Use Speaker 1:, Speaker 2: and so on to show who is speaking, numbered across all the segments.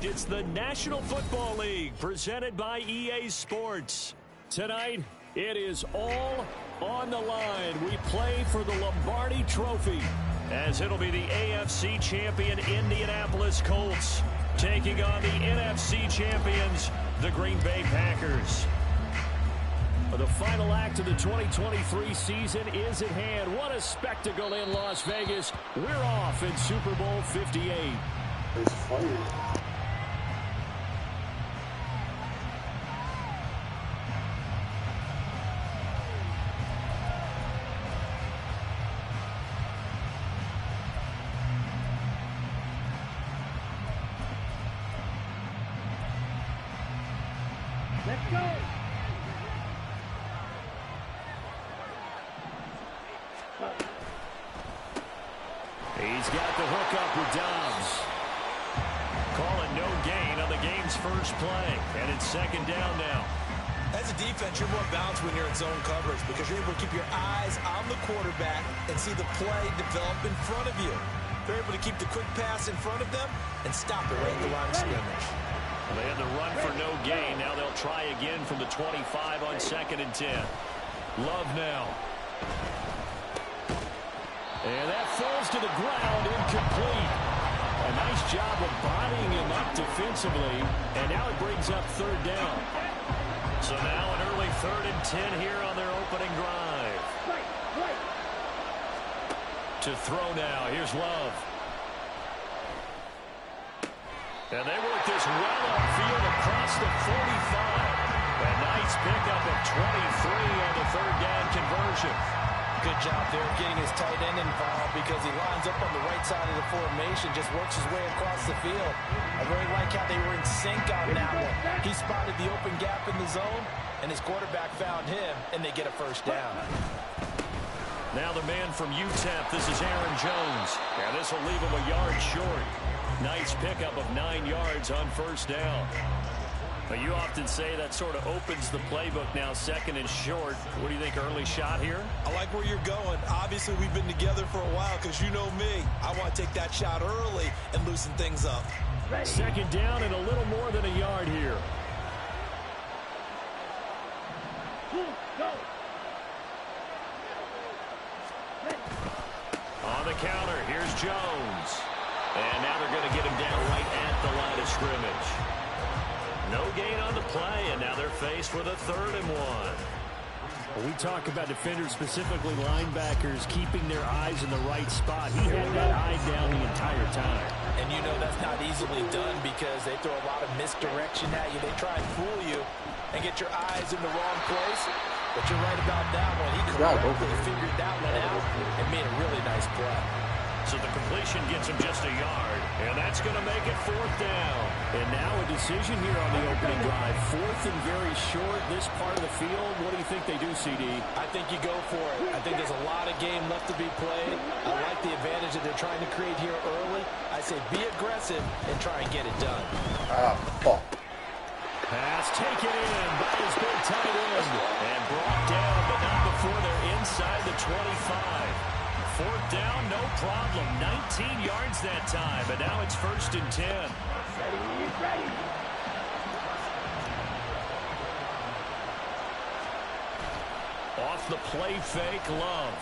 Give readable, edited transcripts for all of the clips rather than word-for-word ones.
Speaker 1: It's the National Football League presented by EA Sports. Tonight, it is all on the line. We play for the Lombardi Trophy, as it'll be the AFC champion Indianapolis Colts taking on the NFC champions, the Green Bay Packers. The final act of the 2023 season is at hand. What a spectacle in Las Vegas. We're off in Super Bowl 58.
Speaker 2: It's funny.
Speaker 3: Let's go.
Speaker 1: He's got the hook up with Dobbs. Call it no gain on the game's first play. And it's second down now.
Speaker 4: As a defense, you're more balanced when you're in zone coverage because you're able to keep your eyes on the quarterback and see the play develop in front of you. They're able to keep the quick pass in front of them and stop it right at the line of scrimmage.
Speaker 1: They had the run for no gain. Now they'll try again from the 25 on 2nd and 10. Love now. And that falls to the ground, incomplete. A nice job of bodying him up defensively. And now it brings up third down. So now an early 3rd and 10 here on their opening drive. To throw now. Here's Love. And they work this well upfield across the 45. A nice pickup of 23 on the third down conversion.
Speaker 4: Good job there getting his tight end involved because he lines up on the right side of the formation, just works his way across the field. I really like how they were in sync on that one. He spotted the open gap in the zone, and his quarterback found him, and they get a first down.
Speaker 1: Now the man from UTEP, this is Aaron Jones. And this will leave him a yard short. Nice pickup of 9 yards on first down. But you often say that sort of opens the playbook now, 2nd and short. What do you think, early shot here?
Speaker 4: I like where you're going. Obviously, we've been together for a while because you know me. I want to take that shot early and loosen things up.
Speaker 1: Second down and a little more than a yard here. On the counter, here's Jones. And now they're going to get him down right at the line of scrimmage. No gain on the play, and now they're faced with a 3rd and 1. Well, we talk about defenders, specifically linebackers, keeping their eyes in the right spot. He had that eye down the entire time.
Speaker 4: And you know that's not easily done because they throw a lot of misdirection at you. They try and fool you and get your eyes in the wrong place. But you're right about that one. He correctly figured that one out and made a really nice play.
Speaker 1: So the completion gets him just a yard, and that's going to make it 4th down. And now a decision here on the opening drive. 4th and very short, this part of the field. What do you think they do, CD?
Speaker 4: I think you go for it. I think there's a lot of game left to be played. I like the advantage that they're trying to create here early. I say be aggressive and try and get it done.
Speaker 1: Pass taken in by his big tight end. And brought down, but not before they're inside the 25. 4th down, no problem. 19 yards that time, but now it's 1st and 10.
Speaker 3: Ready.
Speaker 1: Off the play fake, Love.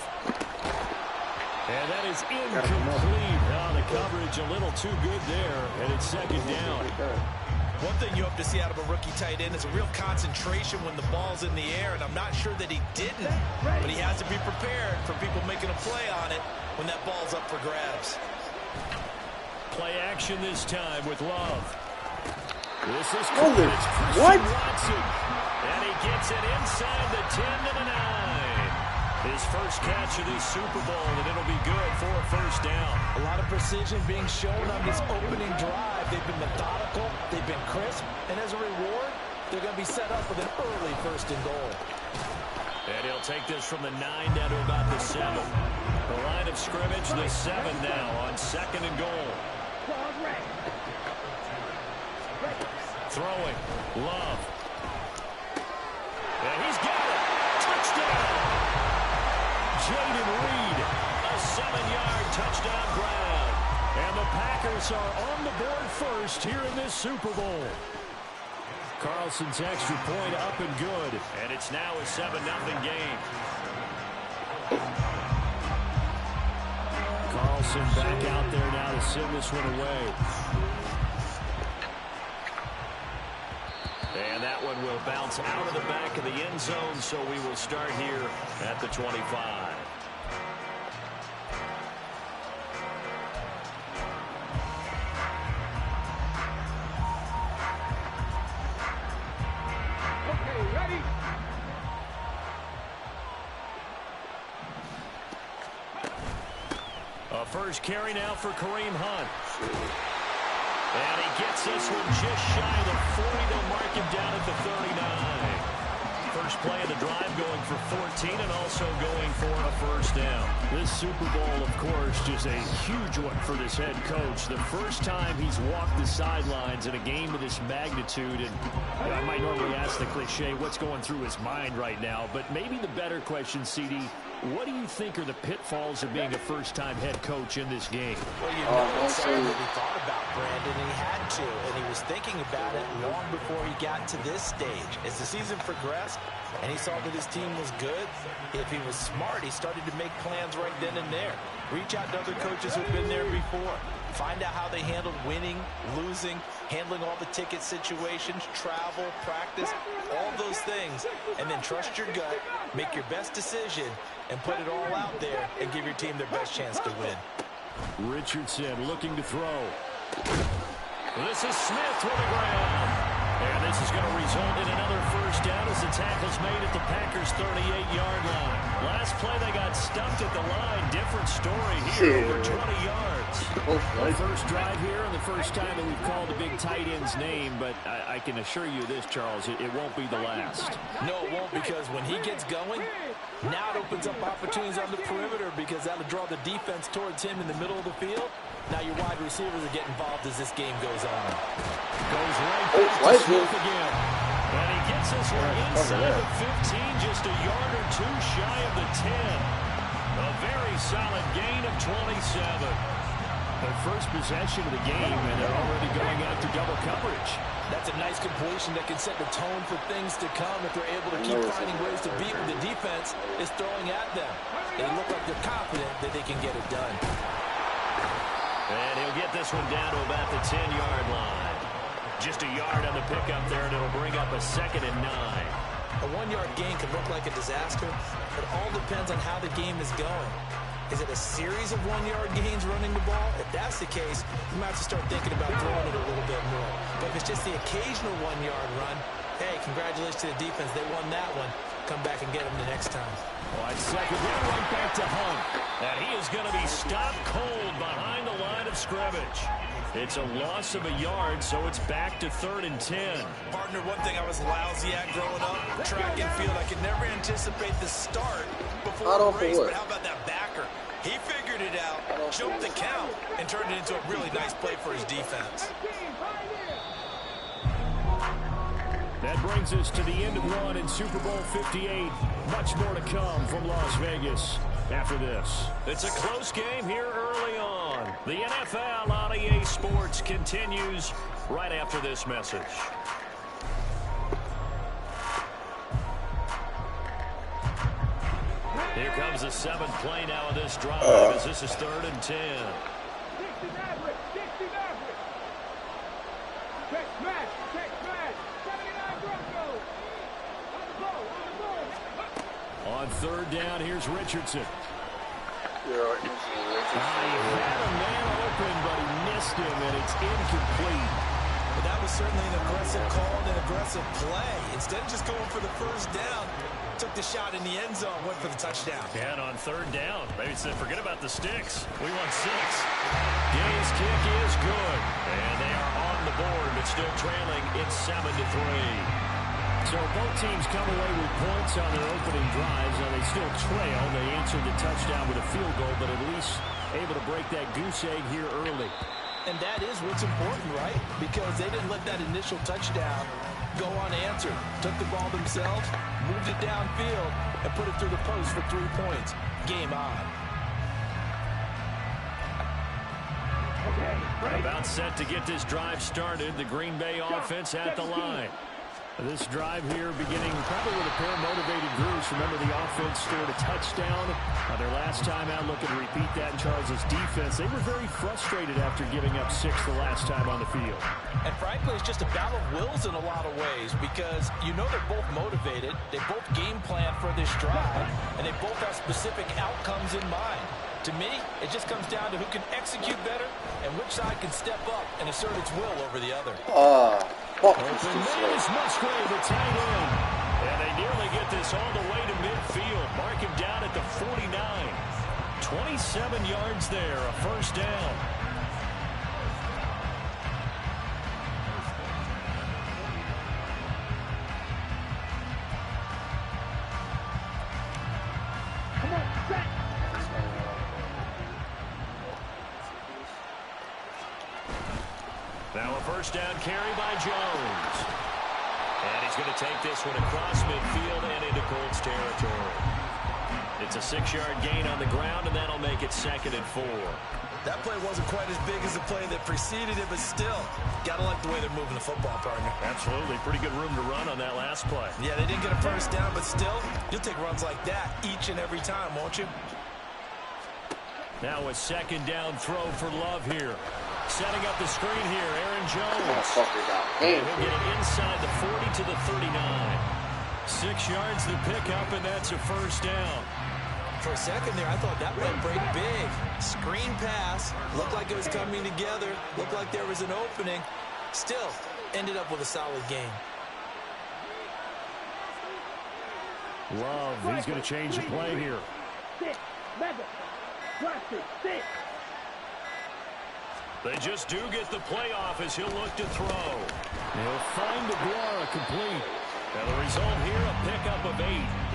Speaker 1: And that is incomplete. Oh, the coverage a little too good there, and it's 2nd down.
Speaker 4: One thing you hope to see out of a rookie tight end is a real concentration when the ball's in the air, and I'm not sure that he didn't, but he has to be prepared for people making a play on it when that ball's up for grabs.
Speaker 1: Play action this time with Love. This is
Speaker 2: Holy,
Speaker 1: it's Christian
Speaker 2: what?
Speaker 1: Watson, and he gets it inside the 10 to the 9. His first catch of this Super Bowl, and it'll be good for a first down.
Speaker 4: A lot of precision being shown on this opening drive. They've been methodical, they've been crisp, and as a reward, they're going to be set up with an early 1st and goal.
Speaker 1: And he'll take this from the 9 down to about the 7. The line of scrimmage, the 7 now on 2nd and goal. Throwing, Love. And he's got it. Touchdown. Jaden Reed, a 7-yard touchdown grab. And the Packers are on the board first here in this Super Bowl. Carlson's extra point up and good. And it's now a 7-0 game. Carlson back out there now to send this one away. And that one will bounce out of the back of the end zone, so we will start here at the 25. First carry now for Kareem Hunt. And he gets this one just shy of the 40. They'll mark him down at the 39. First play of the drive going for 14 and also going for a first down. This Super Bowl, of course, just a huge one for this head coach. The first time he's walked the sidelines in a game of this magnitude. And I might normally ask the cliche, what's going through his mind right now? But maybe the better question, CD, what do you think are the pitfalls of being a first-time head coach in this game?
Speaker 4: Well, you know, it's something that he thought about, Brandon, and he had to, and he was thinking about it long before he got to this stage. As the season progressed and he saw that his team was good, if he was smart, he started to make plans right then and there. Reach out to other coaches who've been there before. Find out how they handled winning, losing, handling all the ticket situations, travel, practice, all those things, and then trust your gut, make your best decision, and put it all out there and give your team their best chance to win.
Speaker 1: Richardson looking to throw. This is Smith with the ground. And this is going to result in another first down as the tackle's made at the Packers' 38-yard line. Last play they got stumped at the line. Different story here, over 20 yards. The first drive here and the first time that we've called a big tight end's name, but I can assure you this, Charles, it won't be the last.
Speaker 4: No, it won't, because when he gets going, now it opens up opportunities on the perimeter because that'll draw the defense towards him in the middle of the field. Now your wide receivers will get involved as this game goes on.
Speaker 1: Goes right back to Smith again. And he gets this one inside the 15, just a yard or two shy of the 10. A very solid gain of 27. The first possession of the game, and they're already going after double coverage.
Speaker 4: That's a nice completion that can set the tone for things to come if they're able to keep finding ways to beat what the defense is throwing at them. They look like they're confident that they can get it done.
Speaker 1: And he'll get this one down to about the 10-yard line. Just a yard on the pickup there, and it'll bring up a 2nd and 9.
Speaker 4: A 1-yard gain can look like a disaster. It all depends on how the game is going. Is it a series of 1-yard gains running the ball? If that's the case, you might have to start thinking about throwing it a little bit more. But if it's just the occasional 1-yard run, hey, congratulations to the defense. They won that one. Come back and get them the next time.
Speaker 1: On second down, right back to Hunt. And he is going to be stopped cold behind the line of scrimmage. It's a loss of a yard, so it's back to 3rd and 10.
Speaker 4: Partner, one thing I was lousy at growing up, track and field, I could never anticipate the start before the race. But how about that backer? He figured it out, jumped the count, and turned it into a really nice play for his defense.
Speaker 1: That brings us to the end of one in Super Bowl 58. Much more to come from Las Vegas after this. It's a close game here early on. The NFL on EA Sports continues right after this message. Here comes the 7th play now of this drive as this is 3rd and 10. On 3rd down, here's Richardson.
Speaker 2: He
Speaker 1: had a man open, but he missed him, and it's incomplete.
Speaker 4: But that was certainly an aggressive call and an aggressive play. Instead of just going for the first down, took the shot in the end zone, went for the touchdown.
Speaker 1: And on 3rd down, maybe said, forget about the sticks. We want 6. Gay's kick is good, and they are on the board, but still trailing. It's 7-3. So both teams come away with points on their opening drives. Now they still trail. They answered the touchdown with a field goal, but at least able to break that goose egg here early.
Speaker 4: And that is what's important, right? Because they didn't let that initial touchdown go unanswered. Took the ball themselves, moved it downfield, and put it through the post for 3 points. Game on.
Speaker 1: About set to get this drive started. The Green Bay offense at the line. This drive here beginning probably with a pair of motivated groups. Remember, the offense scored a touchdown their last time out. Looking to repeat that in Charles' defense. They were very frustrated after giving up 6 the last time on the field.
Speaker 4: And frankly, it's just a battle of wills in a lot of ways because you know they're both motivated. They both game plan for this drive, and they both have specific outcomes in mind. To me, it just comes down to who can execute better and which side can step up and assert its will over the other.
Speaker 1: Open man is Musgrave, the tight end. And they nearly get this all the way to midfield. Mark him down at the 49. 27 yards there, a first down. Now a first down carry by Jones. And he's going to take this one across midfield and into Colts territory. It's a 6-yard gain on the ground, and that'll make it 2nd and 4.
Speaker 4: That play wasn't quite as big as the play that preceded it, but still, got to like the way they're moving the football, partner.
Speaker 1: Absolutely. Pretty good room to run on that last play.
Speaker 4: Yeah, they didn't get a first down, but still, you'll take runs like that each and every time, won't you?
Speaker 1: Now a 2nd down throw for Love here. Setting up the screen here, Aaron Jones. And he'll get it inside the 40 to the 39. 6 yards to pick up, and that's a first down.
Speaker 4: For a second there, I thought that went break big. Screen pass. Looked like it was coming together. Looked like there was an opening. Still, ended up with a solid game.
Speaker 1: Love, he's going to change the play here. They just do get the play off as he'll look to throw. He'll find DeGuara complete. And the result here, a pickup of 8.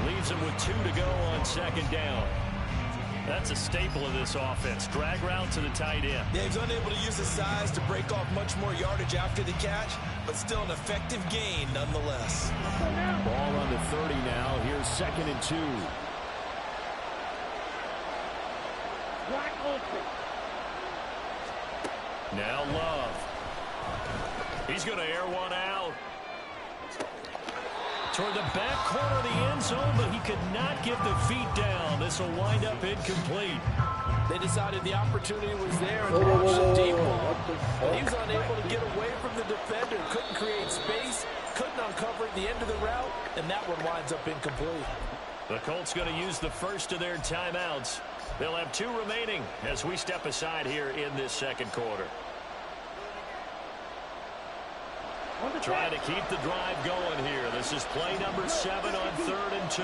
Speaker 1: Leaves him with 2 to go on 2nd down. That's a staple of this offense. Drag route to the tight end.
Speaker 4: Yeah, he's unable to use his size to break off much more yardage after the catch, but still an effective gain nonetheless.
Speaker 1: Ball on the 30 now. Here's 2nd and 2. Now Love. He's going to air one out. Toward the back corner of the end zone, but he could not get the feet down. This will wind up incomplete.
Speaker 4: They decided the opportunity was there and launched a deep ball. But he was unable to get away from the defender. Couldn't create space. Couldn't uncover at the end of the route. And that one winds up incomplete.
Speaker 1: The Colts going to use the first of their timeouts. They'll have 2 remaining as we step aside here in this 2nd quarter. Trying to keep the drive going here. This is play number 7 on 3rd and 2.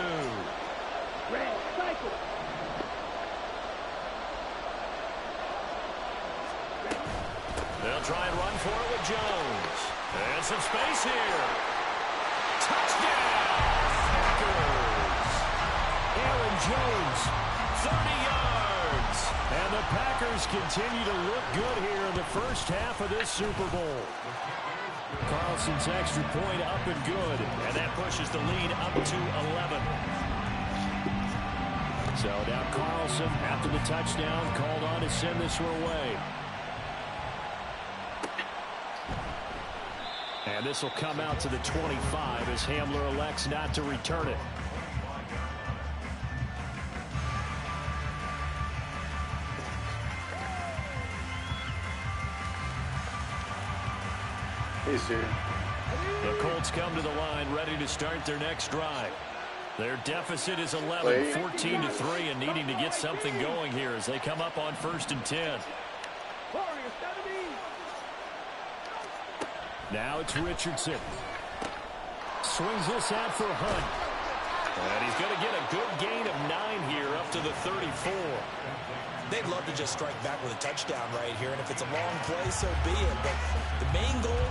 Speaker 1: They'll try and run for it with Jones. And some space here. Touchdown! Packers! Aaron Jones, 30 yards. And the Packers continue to look good here in the first half of this Super Bowl. Carlson's extra point up and good, and that pushes the lead up to 11. So now Carlson, after the touchdown, called on to send this one away. And this will come out to the 25 as Hamler elects not to return it. The Colts come to the line ready to start their next drive. Their deficit is 11, 14-3, and needing to get something going here as they come up on 1st and 10. Now it's Richardson. Swings this out for Hunt. And he's going to get a good gain of 9 here up to the 34.
Speaker 4: They'd love to just strike back with a touchdown right here, and if it's a long play, so be it. But the main goal,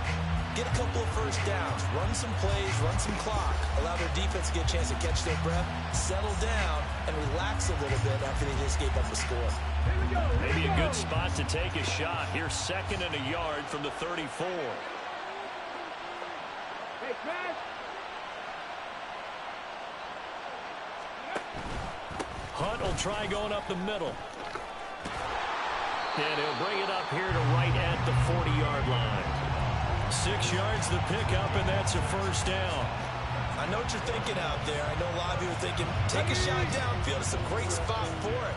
Speaker 4: get a couple of first downs, run some plays, run some clock, allow their defense to get a chance to catch their breath, settle down, and relax a little bit after they just gave up the score.
Speaker 1: Maybe a good spot to take a shot. Here's 2nd and a yard from the 34.
Speaker 3: Hey, Chris!
Speaker 1: Hunt will try going up the middle. And he'll bring it up here to right at the 40-yard line. 6 yards the pickup, and that's a first down.
Speaker 4: I know what you're thinking out there. I know a lot of you are thinking, take a shot downfield. It's a great spot for it.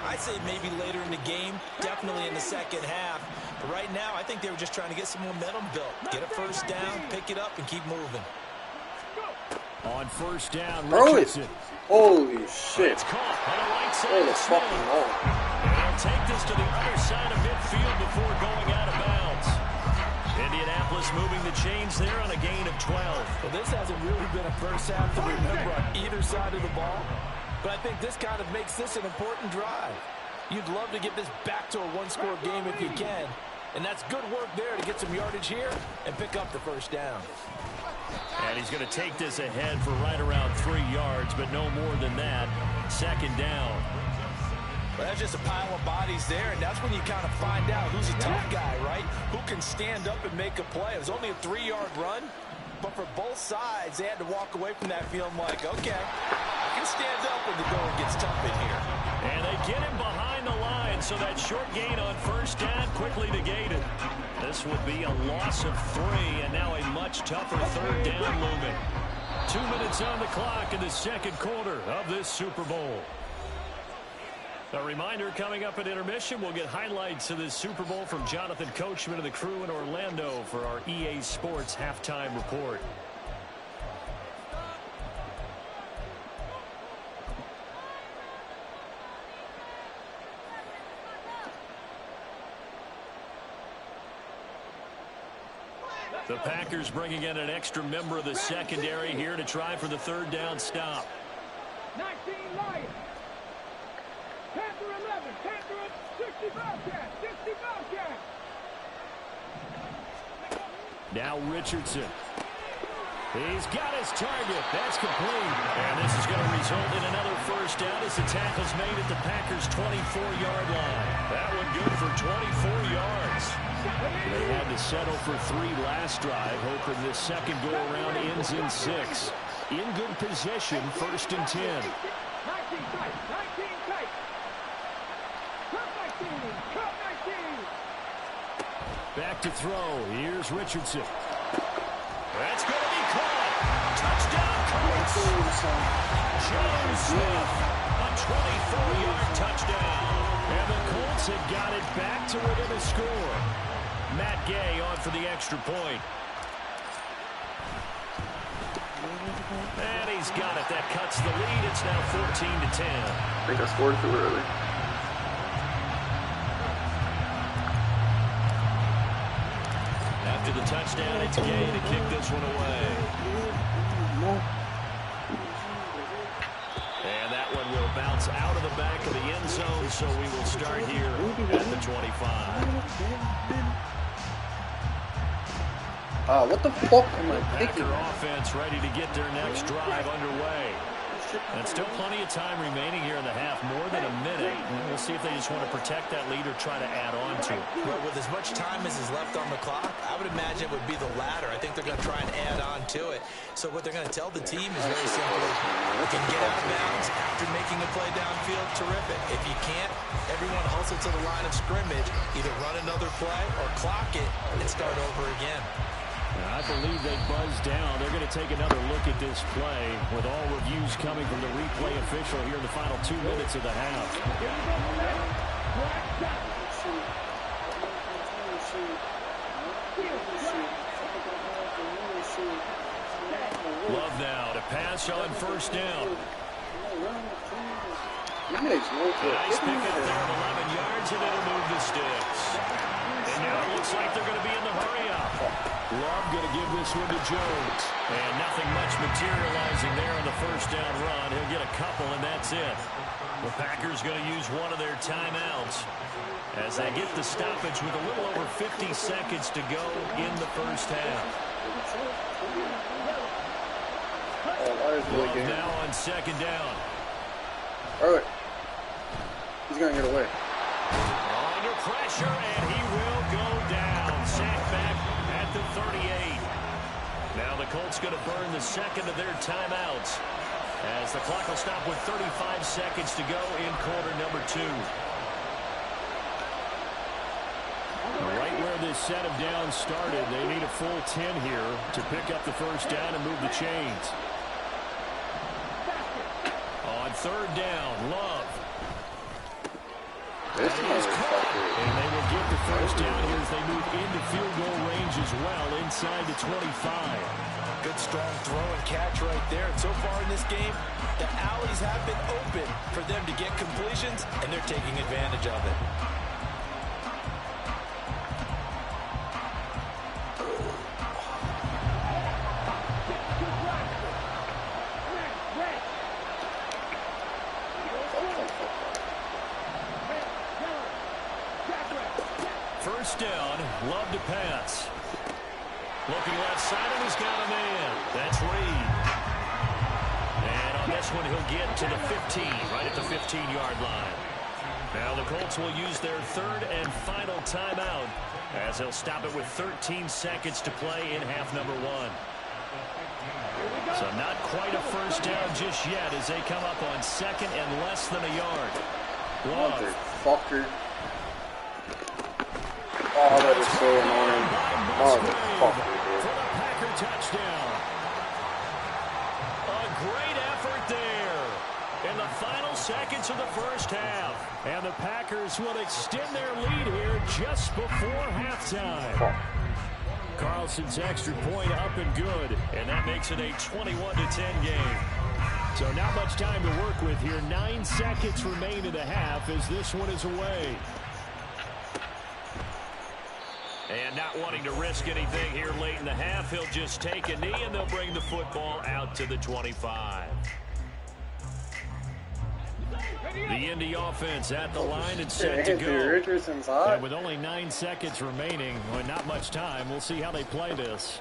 Speaker 4: I'd say maybe later in the game, definitely in the second half. But right now, I think they were just trying to get some momentum built. Get a first down, pick it up, and keep moving.
Speaker 1: On first down,
Speaker 2: Bro,
Speaker 1: Richardson.
Speaker 2: Holy shit.
Speaker 1: It's caught on the right side.
Speaker 2: Holy fucking hell.
Speaker 1: And he'll take this to the other side of midfield before going out of bounds. Indianapolis moving the chains there on a gain of 12.
Speaker 4: Well, this hasn't really been a first half to remember on either side of the ball. But I think this kind of makes this an important drive. You'd love to get this back to a one-score game if you can. And that's good work there to get some yardage here and pick up the first down.
Speaker 1: And he's going to take this ahead for right around 3 yards, but no more than that. Second down.
Speaker 4: Well, that's just a pile of bodies there, and that's when you kind of find out who's a tough guy, right? Who can stand up and make a play. It was only a 3-yard run, but for both sides, they had to walk away from that feeling like, okay, I can stand up when the going gets tough in here.
Speaker 1: And they get him behind the line, so that short gain on first down quickly negated. This will be a loss of 3, and now a much tougher third down looming. 2 minutes on the clock in the second quarter of this Super Bowl. A reminder, coming up at intermission, we'll get highlights of this Super Bowl from Jonathan Coachman and the crew in Orlando for our EA Sports halftime report. The Packers bringing in an extra member of the secondary here to try for the third down stop.
Speaker 3: 19 Lions. Panther 11. Panther 60 Bobcats. 60 Bobcats.
Speaker 1: Now Richardson. He's got his target. That's complete. And this is going to result in another first down as the tackle's made at the Packers' 24-yard line. That one good for 24 yards. They had to settle for 3 last drive, hoping this second go-around ends in 6. In good position, first and 10.
Speaker 3: 19 tight. 19 tight. Cut 19. Cut 19.
Speaker 1: Back to throw. Here's Richardson. That's going to be caught. Touchdown, Colts. Joe Smith, a 24-yard touchdown. And the Colts have got it back to within a score. Matt Gay on for the extra point. And he's got it. That cuts the lead. It's now 14-10.
Speaker 2: I think I scored too early.
Speaker 1: After the touchdown, it's Gay to kick this one away. And that one will bounce out of the back of the end zone, so we will start here at the 25.
Speaker 2: What the fuck am I thinking?
Speaker 1: Packer offense ready to get their next drive underway. And still plenty of time remaining here in the half, more than a minute. We'll see if they just want to protect that lead or try to add on to it.
Speaker 4: Well, with as much time as is left on the clock, I would imagine it would be the latter. I think they're going to try and add on to it. So what they're going to tell the team is very simply, if you can get out of bounds after making a play downfield, terrific. If you can't, everyone hustle to the line of scrimmage, either run another play or clock it and start over again.
Speaker 1: I believe they buzzed down. They're going to take another look at this play with all reviews coming from the replay official here in the final 2 minutes of the half. Love now to pass on first down. Nice pick up there of 11 yards, and it'll move the sticks. And now it looks like they're going to be in the hurry-up. Love going to give this one to Jones. And nothing much materializing there on the first down run. He'll get a couple, and that's it. The Packers going to use one of their timeouts as they get the stoppage with a little over 50 seconds to go in the first half. Love now on second down.
Speaker 2: All right. He's going to get away.
Speaker 1: Under pressure, and he will go down. Sacked back at the 38. Now the Colts going to burn the second of their timeouts as the clock will stop with 35 seconds to go in quarter number 2. this set of downs started. They need a full 10 here to pick up the first down and move the chains. On third down, Love.
Speaker 2: This motherfucker.
Speaker 1: And they will get the first down here as they move into field goal range as well, inside the 25.
Speaker 4: Good strong throw and catch right there. And so far in this game, the alleys have been open for them to get completions, and they're taking advantage of it.
Speaker 1: First down, Love to pass. Looking left side, and he's got a man. That's Reed. And on this one, he'll get to the 15, right at the 15-yard line. Now the Colts will use their third and final timeout as they'll stop it with 13 seconds to play in half number one. So not quite a first down just yet as they come up on second and less than a yard. Love.
Speaker 2: Motherfucker. Oh, that is so annoying. Motherfucker, dude.
Speaker 1: For the Packer touchdown. A great effort there in the final seconds of the first half. And the Packers will extend their lead here just before halftime. Carlson's extra point up and good, and that makes it a 21-10 game. So not much time to work with here. 9 seconds remain in the half as this one is away. And not wanting to risk anything here late in the half, he'll just take a knee, and they'll bring the football out to the 25. The Indy offense at the line and set to go. And with only 9 seconds remaining, well, not much time, we'll see how they play this.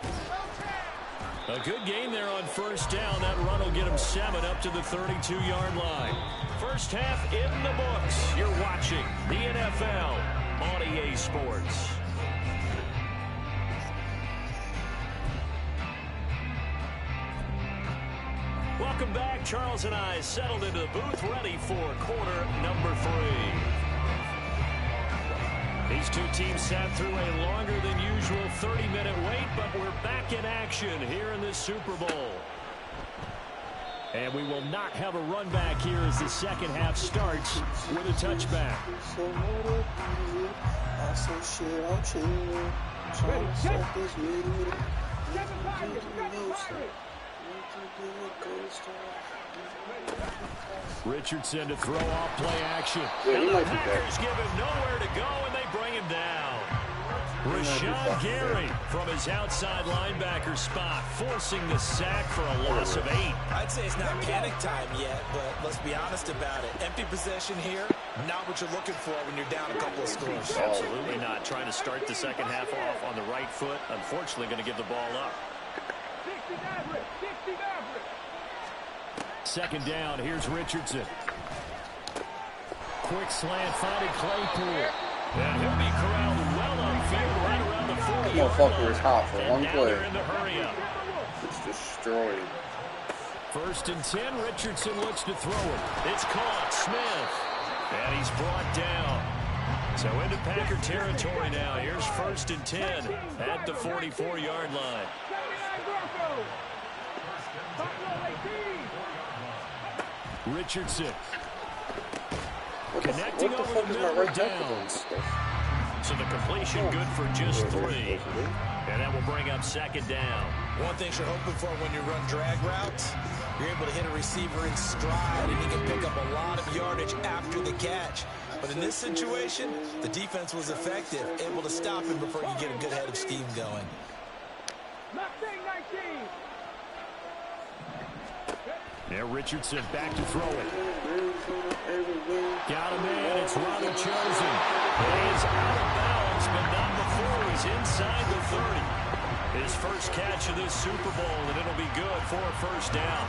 Speaker 1: A good game there on first down. That run will get them 7 up to the 32-yard line. First half in the books. You're watching the NFL on EA Sports. Welcome back. Charles and I settled into the booth, ready for quarter number 3. These two teams sat through a longer than usual 30-minute wait, but we're back in action here in this Super Bowl. And we will not have a run back here as the second half starts with a touchback. Richardson to throw off play action.
Speaker 2: Yeah,
Speaker 1: and the Packers give him nowhere to go, and they bring him down. Rashawn Gary from his outside linebacker spot, forcing the sack for a loss of 8.
Speaker 4: I'd say it's not panic time yet, but let's be honest about it. Empty possession here, not what you're looking for when you're down a couple of scores.
Speaker 1: Absolutely not. Trying to start the second half off on the right foot. Unfortunately, going to give the ball up. Second down, here's Richardson. Quick slant, finding Claypool. And he'll be corralled well upfield right around the 40.
Speaker 2: That motherfucker is hot for one play.
Speaker 1: In the hurry up.
Speaker 2: It's destroyed.
Speaker 1: First and 10, Richardson looks to throw it. It's caught, Smith. And he's brought down. So into Packer territory now. Here's first and 10 at the 44-yard line. Richardson. Connecting over the middle downs. So the completion good for just 3. And that will bring up second down.
Speaker 4: One thing you're hoping for when you run drag routes, you're able to hit a receiver in stride, and he can pick up a lot of yardage after the catch. But in this situation, the defense was effective, able to stop him before you get a good head of steam going.
Speaker 1: Now Richardson back to throw it. Got him in. It's Ronald Chosen. He is out of bounds, but not before he's inside the 30. His first catch of this Super Bowl, and it'll be good for a first down.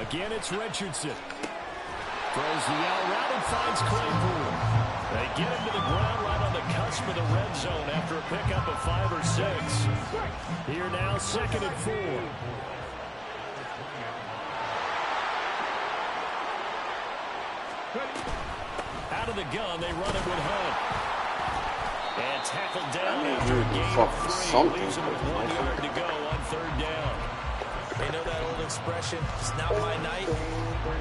Speaker 1: Again, it's Richardson. Throws the out route and finds Claypool. They get him to the ground right on the cusp of the red zone after a pickup of 5 or 6. Here now, 2nd and 4. Out of the gun, they run it with Hunt. And tackled down after a gain of 3. Leaves him with 1 yard to go on 3rd down.
Speaker 4: You know that old expression, it's not my night?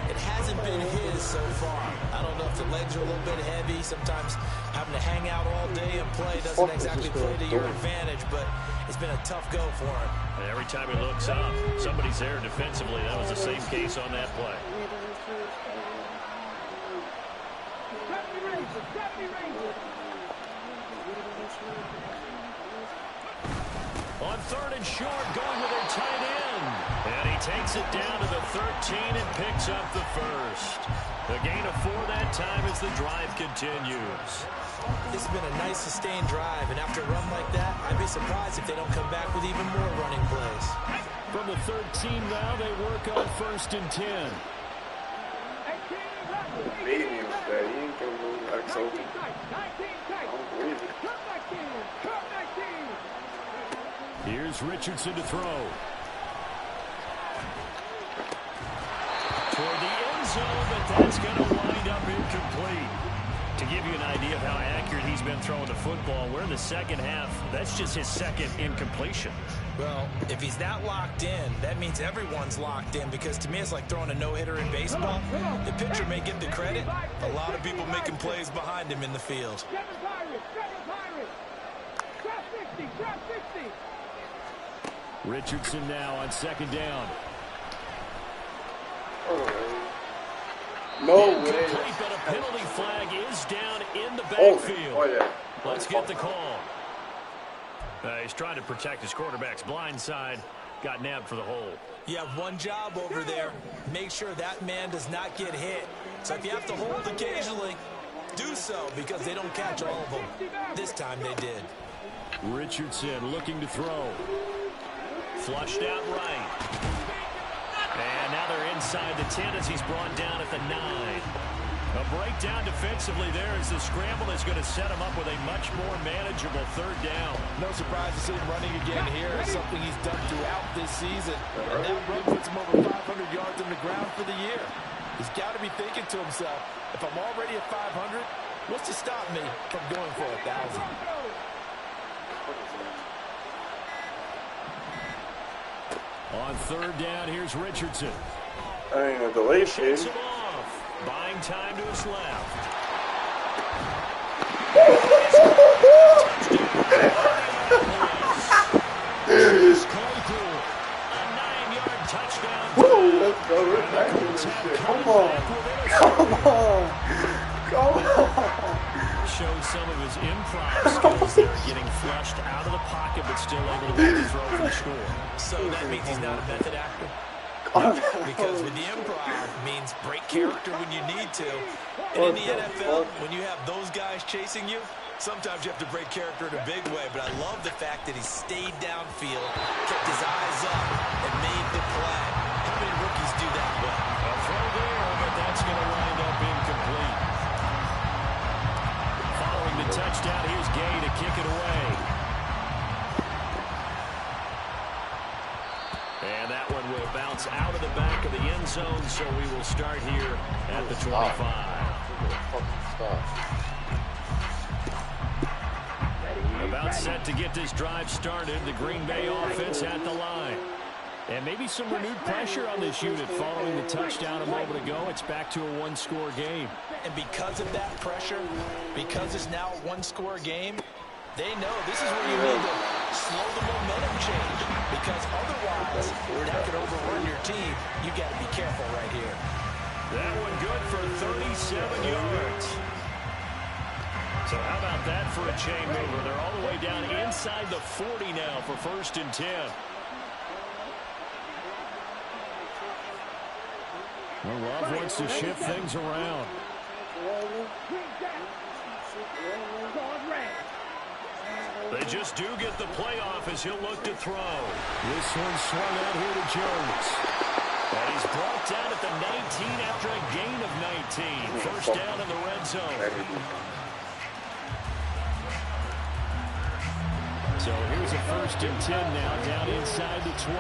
Speaker 4: It hasn't been his so far. I don't know if the legs are a little bit heavy. Sometimes having to hang out all day and play doesn't exactly play to your advantage, but it's been a tough go for him.
Speaker 1: And every time he looks up, somebody's there defensively. That was the same case on that play. On 3rd and short, going with their tight end. And he takes it down to the 13 and picks up the first. A gain of 4 that time as the drive continues.
Speaker 4: This has been a nice sustained drive, and after a run like that, I'd be surprised if they don't come back with even more running plays.
Speaker 1: From the 13 now, they work on 1st and 10.
Speaker 2: Beating him today. He ain't gonna move like so. I don't believe it.
Speaker 1: Here's Richardson to throw. Toward the end zone, but that's going to wind up incomplete. To give you an idea of how accurate he's been throwing the football, we're in the second half. That's just his 2nd incompletion.
Speaker 4: Well, if he's that locked in, that means everyone's locked in, because to me it's like throwing a no-hitter in baseball. The pitcher may get the credit. A lot of people making plays behind him in the field.
Speaker 1: Richardson now on 2nd down.
Speaker 2: No way.
Speaker 1: But a penalty flag is down in the backfield.
Speaker 2: Oh, yeah.
Speaker 1: Let's get the call. He's trying to protect his quarterback's blind side. Got nabbed for the hole.
Speaker 4: You have one job over there. Make sure that man does not get hit. So if you have to hold occasionally, do so, because they don't catch all of them. This time they did.
Speaker 1: Richardson looking to throw. Flushed out right. And now they're inside the 10 as he's brought down at the 9. A breakdown defensively there as the scramble is going to set him up with a much more manageable 3rd down.
Speaker 4: No surprise to see him running again here. It's something he's done throughout this season. And that run puts him over 500 yards on the ground for the year. He's got to be thinking to himself, if I'm already at 500, what's to stop me from going for 1,000?
Speaker 1: On 3rd down, here's Richardson.
Speaker 2: I ain't a delay
Speaker 1: Shakes
Speaker 2: shit.
Speaker 1: him off. Buying time to his left.
Speaker 2: There it is.
Speaker 1: Claypool, a 9-yard touchdown.
Speaker 2: Woo, let's go. We're back to this shit. Come on. Come on. Come on.
Speaker 1: Shows some of his improv skills there, getting flushed out of the pocket, but still able to throw for the score.
Speaker 4: So that means he's not a method actor? Because with the improv means break character when you need to. And in the NFL, when you have those guys chasing you, sometimes you have to break character in a big way. But I love the fact that he stayed downfield, kept his eyes up, and made the play. How many rookies do that well?
Speaker 1: A throw there, but that's going to wind up incomplete. Following the touchdown, here's Gay to kick it away. And that one will bounce out of the back of the end zone, so we will start here at the 25. About set to get this drive started, the Green Bay offense at the line. And maybe some renewed pressure on this unit following the touchdown a moment ago. It's back to a 1-score game.
Speaker 4: And because of that pressure, because it's now a 1-score game, they know this is where you need to slow the momentum change, because otherwise that could overrun your team. You got to be careful right here.
Speaker 1: That one good for 37 yards. So how about that for a chain mover? They're all the way down inside the 40 now for 1st and 10. Well, Love wants to shift things around. They just do get the playoff as he'll look to throw. This one swung out here to Jones. And he's brought down at the 19 after a gain of 19. 1st down in the red zone. So here's a 1st and 10 now, down inside the 20.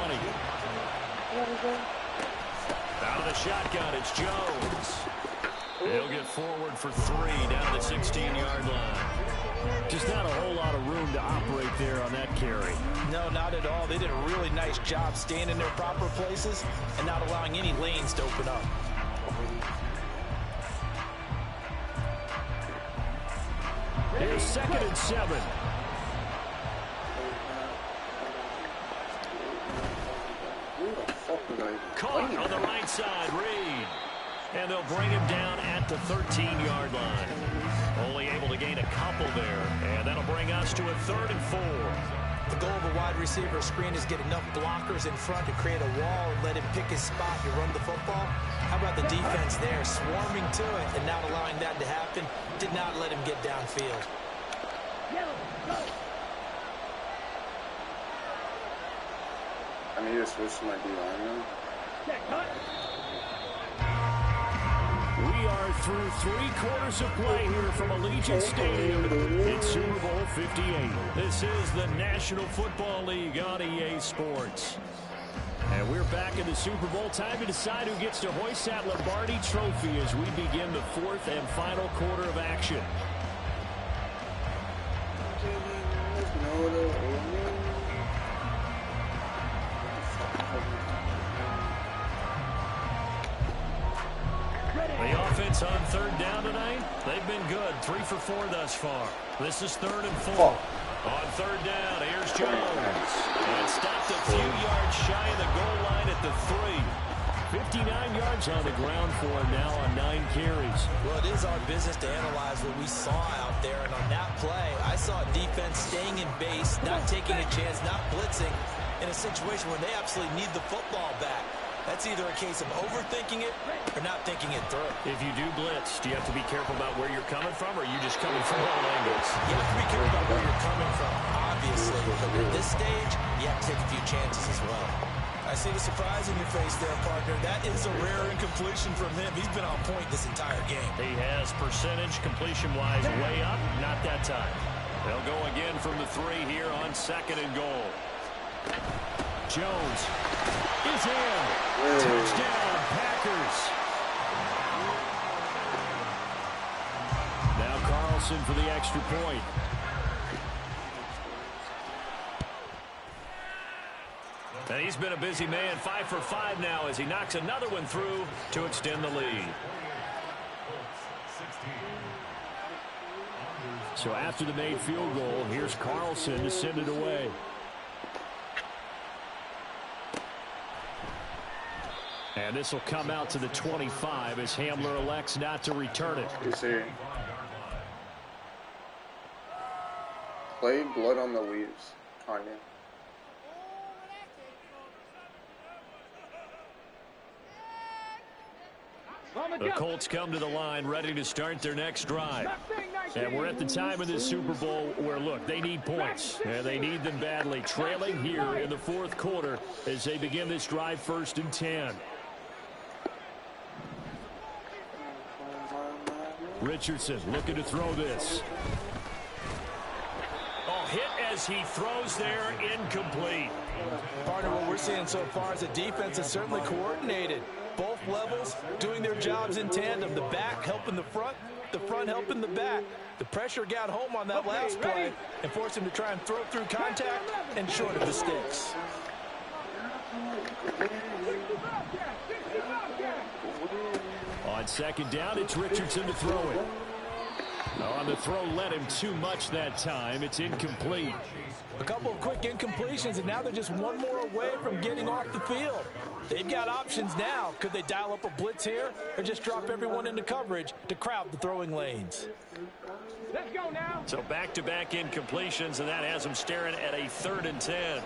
Speaker 1: Out of the shotgun, it's Jones. He'll get forward for 3 down the 16-yard line. Just not a whole lot of room to operate there on that carry.
Speaker 4: No, not at all. They did a really nice job staying in their proper places and not allowing any lanes to open up.
Speaker 1: Here's 2nd and 7. Caught on the right side, Reed. And they'll bring him down at the 13-yard line. Only able to gain a couple there. And that'll bring us to a 3rd and 4.
Speaker 4: The goal of a wide receiver screen is get enough blockers in front to create a wall and let him pick his spot to run the football. How about the defense there, swarming to it and not allowing that to happen? Did not let him get downfield.
Speaker 2: I need to switch to my D-line now.
Speaker 1: We are through 3 quarters of play here from Allegiant Stadium in Super Bowl 58. This is the National Football League on EA Sports. And we're back in the Super Bowl. Time to decide who gets to hoist that Lombardi Trophy as we begin the 4th and final quarter of action. The offense on 3rd down tonight, they've been good. 3 for 4 thus far. This is 3rd and 4. On 3rd down, here's Jones. And stopped a few yards shy of the goal line at the 3. 59 yards on the ground for him now on 9 carries.
Speaker 4: Well, it is our business to analyze what we saw out there. And on that play, I saw defense staying in base, not taking a chance, not blitzing in a situation where they absolutely need the football back. That's either a case of overthinking it or not thinking it through.
Speaker 1: If you do blitz, do you have to be careful about where you're coming from, or are you just coming from all angles?
Speaker 4: You have to be careful about where you're coming from, obviously. But at this stage, you have to take a few chances as well. I see the surprise in your face there, partner. That is a rare incompletion from him. He's been on point this entire game.
Speaker 1: He has percentage completion-wise way up. Not that time. They'll go again from the 3 here on 2nd and goal. Jones is in. Touchdown, Packers. Now Carlson for the extra point. And he's been a busy man. 5 for 5 now as he knocks another one through to extend the lead. So after the made field goal, here's Carlson to send it away. And this will come out to the 25 as Hamler elects not to return it.
Speaker 2: You see. Play blood on the leaves, Kanye.
Speaker 1: The Colts come to the line ready to start their next drive. And we're at the time of this Super Bowl where, look, they need points. And they need them badly. Trailing here in the 4th quarter as they begin this drive 1st and 10. Richardson looking to throw this. Oh, hit as he throws there, incomplete.
Speaker 4: Partner, what we're seeing so far is the defense is certainly coordinated. Both levels doing their jobs in tandem. The back helping the front helping the back. The pressure got home on that last play and forced him to try and throw through contact and short of the sticks.
Speaker 1: On 2nd down, it's Richardson to throw it. On the throw, led him too much that time. It's incomplete.
Speaker 4: A couple of quick incompletions, and now they're just one more away from getting off the field. They've got options now. Could they dial up a blitz here or just drop everyone into coverage to crowd the throwing lanes?
Speaker 3: Let's go now.
Speaker 1: So back-to-back incompletions, and that has them staring at a 3rd and 10.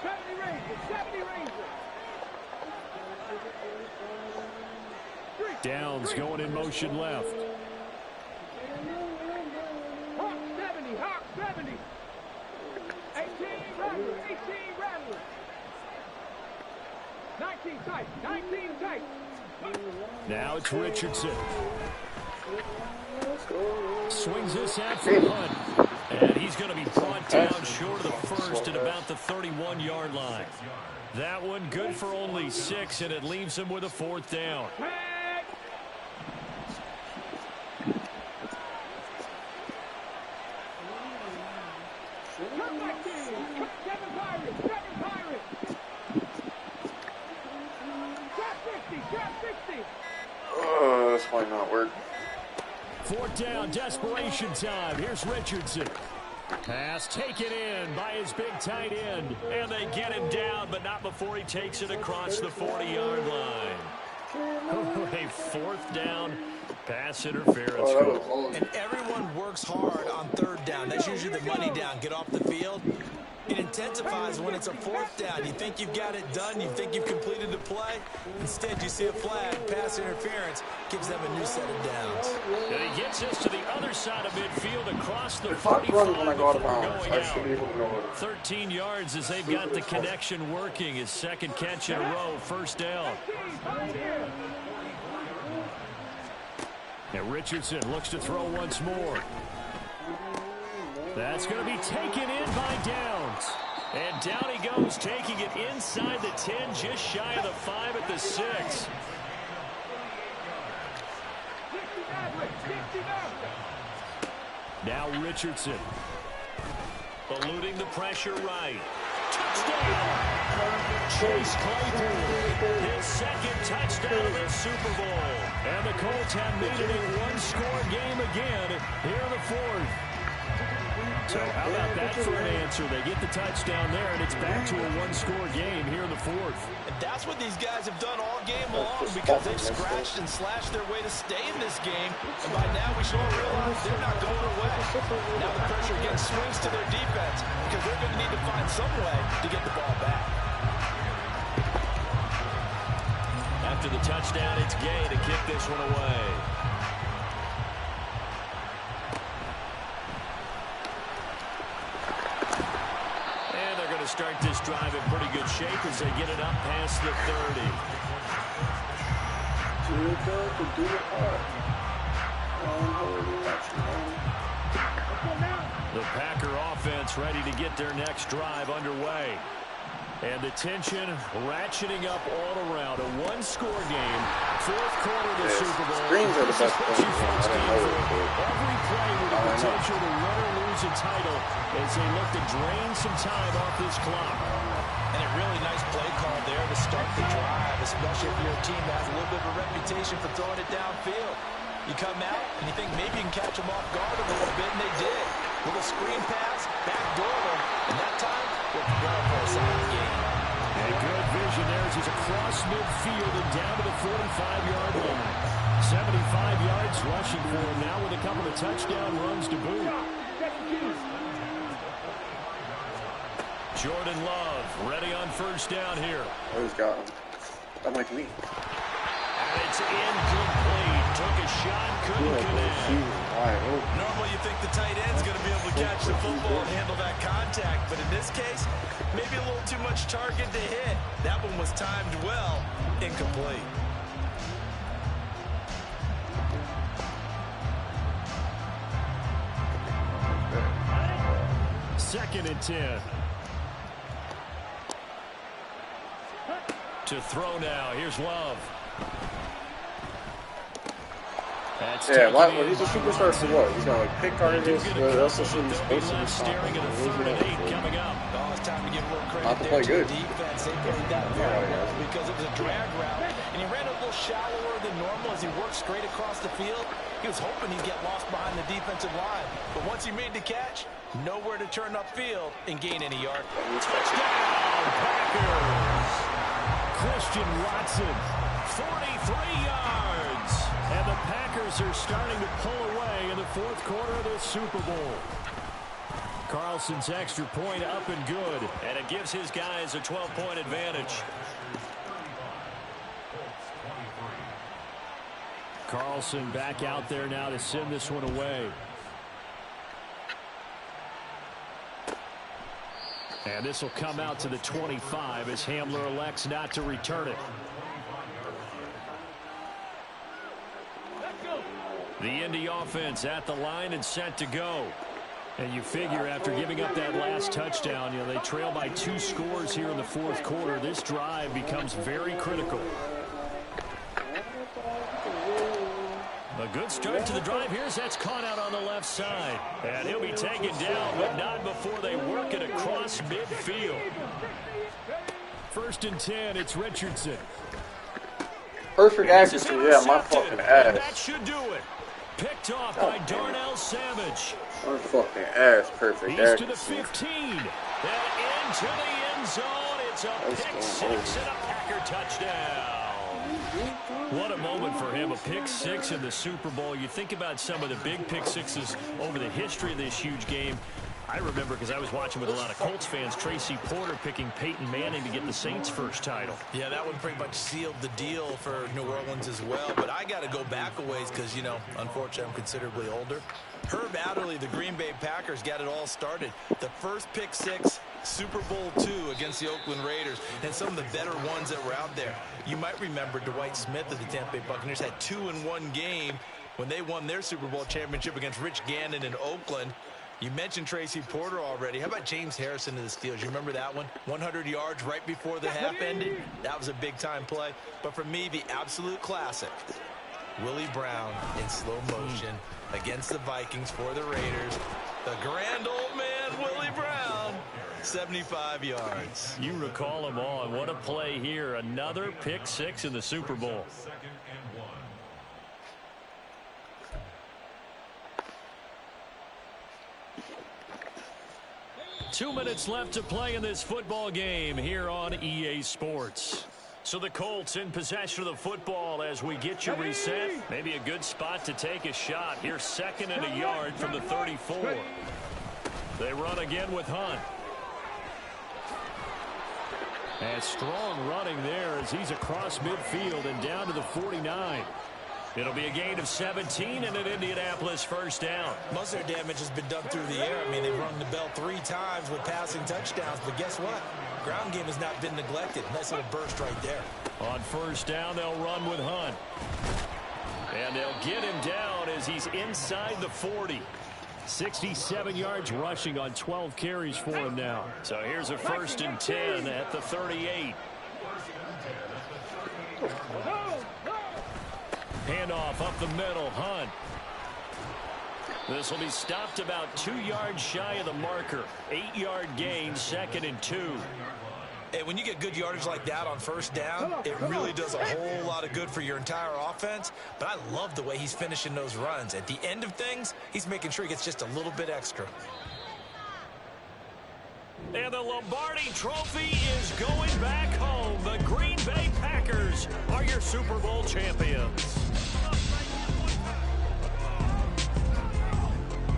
Speaker 3: 70 Rangers, 70 Rangers.
Speaker 1: Downs going in motion left.
Speaker 3: Hawk 70, Hawk 70. 18 Rattlers, 18 Rattlers. 19 tight, 19 tight.
Speaker 1: Now it's Richardson. Swings this out for Hunt. And he's going to be brought down short of the first at about the 31-yard line. That one good for only 6, and it leaves him with a 4th down.
Speaker 2: This might not work.
Speaker 1: 4th down, desperation time. Here's Richardson. Pass taken in by his big tight end. And they get him down, but not before he takes it across the 40-yard line. A 4th down pass interference.
Speaker 4: And everyone works hard on 3rd down. That's usually the money down. Get off the field. It intensifies when it's a 4th down. You think you've got it done. You think you've completed the play. Instead, you see a flag. Pass interference gives them a new set of downs.
Speaker 1: And he gets us to the other side of midfield across the
Speaker 2: If I
Speaker 1: 45
Speaker 2: run when I go out of
Speaker 1: before
Speaker 2: bounds,
Speaker 1: going
Speaker 2: I should be able to go over.
Speaker 1: 13 yards as they've got the connection working. His 2nd catch in a row, 1st down. And Richardson looks to throw once more. That's going to be taken in by Downs. And down he goes, taking it inside the 10, just shy of the 5 at the 6. Now Richardson. Eluding the pressure right. Touchdown! Chase Claypool, his 2nd touchdown of the Super Bowl. And the Colts have made it a one-score game again here in the 4th. So how about that for an answer? They get the touchdown there, and it's back to a one-score game here in the 4th.
Speaker 4: And that's what these guys have done all game long because they've scratched and slashed their way to stay in this game. And by now we should all realize they're not going away. Now the pressure again swings to their defense because they're going to need to find some way to get the ball back.
Speaker 1: After the touchdown, it's Gay to kick this one away. Start this drive in pretty good shape as they get it up past the 30. The Packer offense ready to get their next drive underway. And the tension ratcheting up all around. A one-score game. 4th quarter of the Super Bowl.
Speaker 2: Screens are the best
Speaker 1: Every play with the potential to win or lose a title as they look to drain some time off this clock.
Speaker 4: And a really nice play call there to start the drive, especially if you're a team that has a little bit of a reputation for throwing it downfield. You come out and you think maybe you can catch them off guard a little bit, and they did. Little screen pass, backdoor them, and that time, worked well for a solid game.
Speaker 1: And good vision there as he's across midfield and down to the 45-yard line. 75 yards rushing for him now with a couple of touchdown runs to boot. Jordan Love ready on 1st down here.
Speaker 2: Oh, he's got him. Unlike me.
Speaker 1: And it's incomplete. Took a shot, couldn't connect.
Speaker 4: Normally you think the tight end's going to be able to catch the football and handle that contact, but in this case, maybe a little too much target to hit. That one was timed well. Incomplete.
Speaker 1: Second and 10. To throw now. Here's Love. That's
Speaker 2: he's a superstar for what? He's got like pick targets, but that's just what he's supposed to be.
Speaker 1: Staring at a 3rd and 8 coming up.
Speaker 4: Oh, it's time to give a little credit
Speaker 2: Not to play good.
Speaker 4: The defense. They played that very well because it was a drag route, and he ran a little shallower than normal as he worked straight across the field. He was hoping he'd get lost behind the defensive line, but once he made the catch, nowhere to turn upfield and gain any yard.
Speaker 1: Touchdown, Packers! Christian Watson, 43 yards. And the Packers are starting to pull away in the 4th quarter of the Super Bowl. Carlson's extra point up and good. And it gives his guys a 12-point advantage. Carlson back out there now to send this one away. And this will come out to the 25 as Hamler elects not to return it. The Indy offense at the line and set to go. And you figure after giving up that last touchdown, they trail by 2 scores here in the fourth quarter. This drive becomes very critical. A good start to the drive. That's caught out on the left side. And he'll be taken down, but not before they work it across midfield. 1st and 10, it's Richardson.
Speaker 2: Perfect accuracy, yeah, my fucking ass.
Speaker 1: That should do it. Picked off by Darnell Savage.
Speaker 2: My fucking ass, perfect
Speaker 1: He's to the
Speaker 2: accuracy.
Speaker 1: 15. And into the end zone. It's a pick 6 and a Packer touchdown. What a moment for him, a pick 6 in the Super Bowl. You think about some of the big pick 6s over the history of this huge game. I remember, because I was watching with a lot of Colts fans, Tracy Porter picking Peyton Manning to get the Saints' first title.
Speaker 4: Yeah, that one pretty much sealed the deal for New Orleans as well. But I got to go back a ways because, unfortunately, I'm considerably older. Herb Adderley, the Green Bay Packers, got it all started. The first pick 6, Super Bowl II against the Oakland Raiders, and some of the better ones that were out there. You might remember Dwight Smith of the Tampa Bay Buccaneers had 2 in one game when they won their Super Bowl championship against Rich Gannon in Oakland. You mentioned Tracy Porter already. How about James Harrison of the Steelers? You remember that one? 100 yards right before the half ended. That was a big-time play. But for me, the absolute classic, Willie Brown in slow motion against the Vikings for the Raiders. The grand old man, Willie Brown, 75 yards.
Speaker 1: You recall them all, and what a play here. Another pick 6 in the Super Bowl. 2 minutes left to play in this football game here on EA Sports. So the Colts in possession of the football as we get you reset. Maybe a good spot to take a shot. Here, 2nd and a yard from the 34. They run again with Hunt. And strong running there as he's across midfield and down to the 49. It'll be a gain of 17 and an Indianapolis first down.
Speaker 4: Most of their damage has been done through the air. I mean, they've rung the bell 3 times with passing touchdowns. But guess what? Ground game has not been neglected. Nice little burst right there.
Speaker 1: On first down, they'll run with Hunt. And they'll get him down as he's inside the 40. 67 yards rushing on 12 carries for him now. So here's a 1st and 10 at the 38. Handoff up the middle, Hunt. This will be stopped about 2 yards shy of the marker. 8-yard gain, 2nd and 2.
Speaker 4: Hey, when you get good yardage like that on first down, it really does a whole lot of good for your entire offense. But I love the way he's finishing those runs. At the end of things, he's making sure he gets just a little bit extra.
Speaker 1: And the Lombardi Trophy is going back home. The Green Bay Packers are your Super Bowl champions.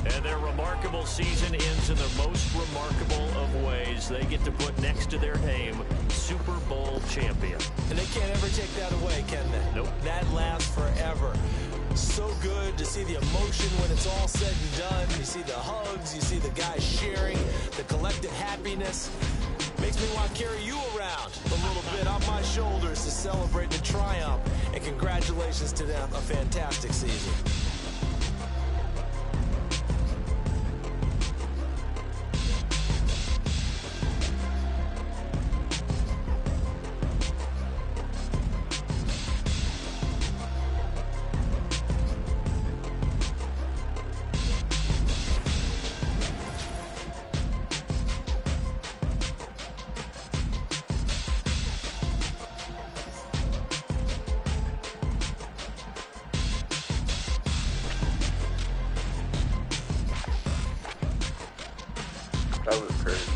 Speaker 1: And their remarkable season ends in the most remarkable of ways. They get to put next to their name, Super Bowl champion.
Speaker 4: And they can't ever take that away, can they?
Speaker 1: Nope.
Speaker 4: That lasts forever. So good to see the emotion when it's all said and done. You see the hugs, you see the guys sharing, the collective happiness. Makes me want to carry you around a little bit on my shoulders to celebrate the triumph. And congratulations to them, a fantastic season.
Speaker 2: That was crazy.